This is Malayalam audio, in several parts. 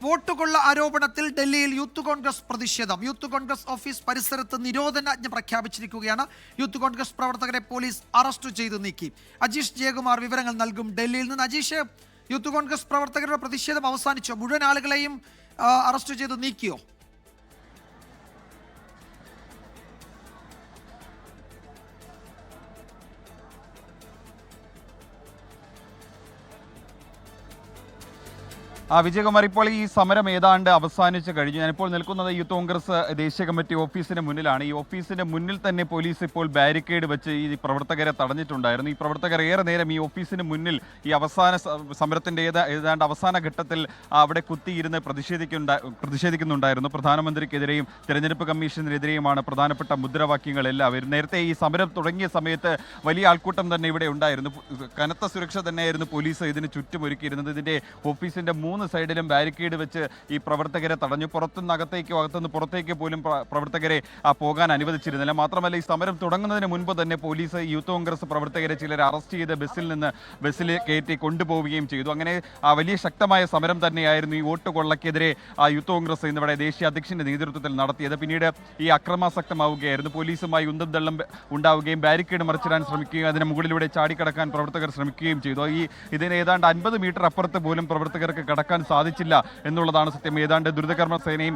വോട്ടുകൊള്ള ആരോപണത്തിൽ ഡൽഹിയിൽ യൂത്ത് കോൺഗ്രസ് പ്രതിഷേധം. യൂത്ത് കോൺഗ്രസ് ഓഫീസ് പരിസരത്ത് നിരോധനാജ്ഞ പ്രഖ്യാപിച്ചിരിക്കുകയാണ്. യൂത്ത് കോൺഗ്രസ് പ്രവർത്തകരെ പോലീസ് അറസ്റ്റ് ചെയ്ത് നീക്കി. അജീഷ് ജയകുമാർ വിവരങ്ങൾ നൽകും ഡൽഹിയിൽ നിന്ന്. അജീഷ്, യൂത്ത് കോൺഗ്രസ് പ്രവർത്തകരുടെ പ്രതിഷേധം അവസാനിച്ചോ? മുഴുവൻ ആളുകളെയും അറസ്റ്റ് ചെയ്ത് നീക്കിയോ? വിജയകുമാർ, ഇപ്പോൾ ഈ സമരം ഏതാണ്ട് അവസാനിച്ച് കഴിഞ്ഞു. ഞാനിപ്പോൾ നിൽക്കുന്നത് യൂത്ത് കോൺഗ്രസ് ദേശീയ കമ്മിറ്റി ഓഫീസിന് മുന്നിലാണ്. ഈ ഓഫീസിന് മുന്നിൽ തന്നെ പോലീസ് ഇപ്പോൾ ബാരിക്കേഡ് വെച്ച് ഈ പ്രവർത്തകരെ തടഞ്ഞിട്ടുണ്ടായിരുന്നു. ഈ പ്രവർത്തകർ ഏറെ നേരം ഈ ഓഫീസിന് മുന്നിൽ ഈ അവസാന സമരത്തിന്റെ ഏതാണ്ട് അവസാന ഘട്ടത്തിൽ അവിടെ കുത്തിയിരുന്ന് പ്രതിഷേധിക്കുന്നുണ്ടായിരുന്നു. പ്രധാനമന്ത്രിക്കെതിരെയും തെരഞ്ഞെടുപ്പ് കമ്മീഷനെതിരെയുമാണ് പ്രധാനപ്പെട്ട മുദ്രാവാക്യങ്ങളെല്ലാം. നേരത്തെ ഈ സമരം തുടങ്ങിയ സമയത്ത് വലിയ ആൾക്കൂട്ടം തന്നെ ഇവിടെ ഉണ്ടായിരുന്നു. കനത്ത സുരക്ഷ തന്നെയായിരുന്നു പോലീസ് ഇതിന് ചുറ്റുമൊരുക്കിയിരുന്നത്. ഇതിന്റെ ഓഫീസിന്റെ 3 സൈഡിലും ബാരിക്കേഡ് വെച്ച് ഈ പ്രവർത്തകരെ തടഞ്ഞു. പുറത്തുനിന്ന് അകത്തേക്കോ അകത്തുനിന്ന് പുറത്തേക്ക് പോലും പ്രവർത്തകരെ പോകാൻ അനുവദിച്ചിരുന്നില്ല. മാത്രമല്ല, ഈ സമരം തുടങ്ങുന്നതിന് മുൻപ് തന്നെ പോലീസ് യൂത്ത് കോൺഗ്രസ് പ്രവർത്തകരെ ചിലരെ അറസ്റ്റ് ചെയ്ത് ബസ്സിൽ കയറ്റി കൊണ്ടുപോവുകയും ചെയ്തു. അങ്ങനെ വലിയ ശക്തമായ സമരം തന്നെയായിരുന്നു ഈ വോട്ട് കൊള്ളക്കെതിരെ യൂത്ത് കോൺഗ്രസ് ഇന്നിവിടെ ദേശീയ അധ്യക്ഷന്റെ നേതൃത്വത്തിൽ നടത്തിയത്. പിന്നീട് ഈ അക്രമാസക്തമാവുകയായിരുന്നു. പോലീസുമായി ഉന്തും തള്ളും ഉണ്ടാവുകയും ബാരിക്കേഡ് മറിച്ചിടാൻ ശ്രമിക്കുകയും അതിന് മുകളിലൂടെ ചാടിക്കടക്കാൻ പ്രവർത്തകർ ശ്രമിക്കുകയും ചെയ്തു. ഇതിന് ഏതാണ്ട് 50 മീറ്റർ അപ്പുറത്ത് പോലും പ്രവർത്തകർക്ക് കടക്കാൻ സാധിച്ചില്ല എന്നുള്ളതാണ് സത്യം. ഏതാണ്ട് ദുരിതകർമ്മ സേനയും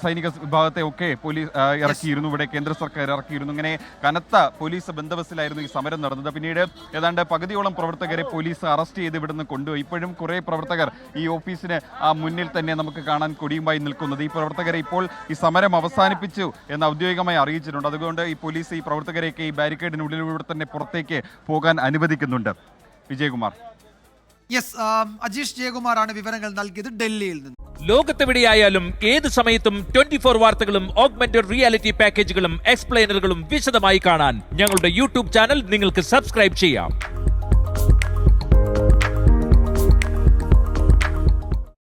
സൈനിക വിഭാഗത്തെ ഒക്കെ പോലീസ് ഇറക്കിയിരുന്നു. ഇവിടെ കേന്ദ്ര സർക്കാർ ഇറക്കിയിരുന്നു. ഇങ്ങനെ കനത്ത പോലീസ് ബന്ദോബസ്തിലായിരുന്നു ഈ സമരം നടന്നത്. പിന്നീട് ഏതാണ്ട് പകുതിയോളം പ്രവർത്തകരെ പോലീസ് അറസ്റ്റ് ചെയ്ത് ഇവിടുന്ന് കൊണ്ടുപോയി. ഇപ്പോഴും കുറേ പ്രവർത്തകർ ഈ ഓഫീസിന് മുന്നിൽ തന്നെ നമുക്ക് കാണാൻ കൊടിയുമായി നിൽക്കുന്നത്. ഈ പ്രവർത്തകരെ ഇപ്പോൾ ഈ സമരം അവസാനിപ്പിച്ചു എന്ന് ഔദ്യോഗികമായി അറിയിച്ചിട്ടുണ്ട്. അതുകൊണ്ട് ഈ പോലീസ് ഈ പ്രവർത്തകരെയൊക്കെ ഈ ബാരിക്കേഡിനുള്ളിലൂടെ തന്നെ പുറത്തേക്ക് പോകാൻ അനുവദിക്കുന്നുണ്ട്. വിജയകുമാർ. യെസ്, അജീഷ് ജയകുമാറാണ് വിവരങ്ങൾ നൽകിയത് ഡൽഹിയിൽ നിന്ന്. ലോകത്തെവിടെയായാലും ഏത് സമയത്തും 24 വാർത്തകളും ഓഗ്മെന്റഡ് റിയാലിറ്റി പാക്കേജുകളും എക്സ്പ്ലെയിനറുകളും വിശദമായി കാണാൻ ഞങ്ങളുടെ യൂട്യൂബ് ചാനൽ നിങ്ങൾക്ക് സബ്സ്ക്രൈബ് ചെയ്യാം.